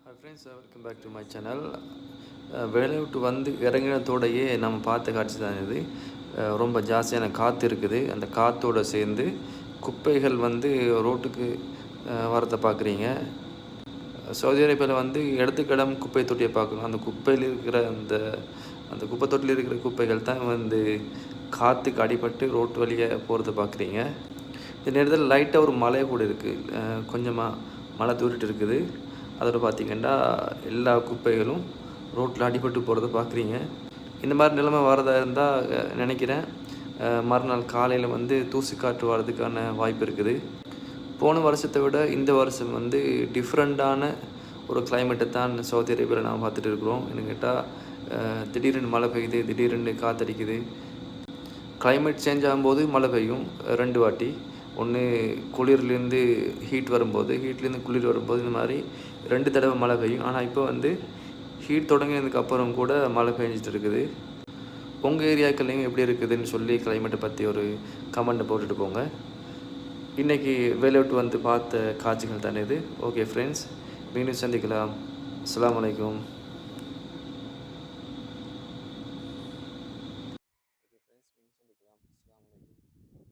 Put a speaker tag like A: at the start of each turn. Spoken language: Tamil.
A: Hi friends, welcome back to my channel. வேலையை விட்டு வந்து இறங்கினத்தோடையே நம்ம பார்த்த காட்சி தான் இது. ரொம்ப ஜாஸ்தியான காற்று இருக்குது. அந்த காற்றோடு சேர்ந்து குப்பைகள் வந்து ரோட்டுக்கு வரதை பார்க்குறீங்க. சவுதி அரேபியாவில் வந்து இடத்துக்கிடம் குப்பை தொட்டியை பார்க்கணும். அந்த குப்பையில் இருக்கிற அந்த குப்பை தொட்டியில் இருக்கிற குப்பைகள் தான் வந்து காற்றுக்கு அடிபட்டு ரோட்டு வழியை போகிறத பார்க்குறீங்க. இந்த நேரத்தில் லைட்டாக ஒரு மழை கூட இருக்குது. கொஞ்சமாக மழை தூரிட்டு இருக்குது. அதோட பார்த்திங்கன்னா எல்லா குப்பைகளும் ரோட்டில் அடிபட்டு போகிறத பார்க்குறீங்க. இந்த மாதிரி நிலைமை வரதா இருந்தால் நினைக்கிறேன் மறுநாள் காலையில் வந்து தூசி காற்று வர்றதுக்கான வாய்ப்பு இருக்குது. போன வருஷத்தை விட இந்த வருஷம் வந்து டிஃப்ரெண்ட்டான ஒரு கிளைமேட்டை தான் சவுதி அரேபியாவில் நாம் பார்த்துட்டு இருக்கிறோம். என்ன கேட்டால் திடீர்னு மழை பெய்யுது, திடீர்னு காற்றடிக்குது. கிளைமேட் சேஞ்ச் ஆகும்போது மழை பெய்யும் 2 வாட்டி. ஒன்று குளிர்லேருந்து ஹீட் வரும்போது, ஹீட்லேருந்து குளிர் வரும்போது, இந்த மாதிரி 2 தடவை மழை பெய்யும். ஆனால் இப்போ வந்து ஹீட் தொடங்கினதுக்கப்புறம் கூட மழை பெஞ்சிட்டு இருக்குது. உங்கள் ஏரியாக்கள்லையும் எப்படி இருக்குதுன்னு சொல்லி கிளைமேட்டை பற்றி ஒரு கமெண்ட்டை போட்டுட்டு போங்க. இன்றைக்கி வேலை விட்டு வந்து பார்த்த காட்சிகள் தானே இது. ஓகே ஃப்ரெண்ட்ஸ், மீண்டும் சந்திக்கலாம். அஸ்ஸலாமு அலைக்கும்.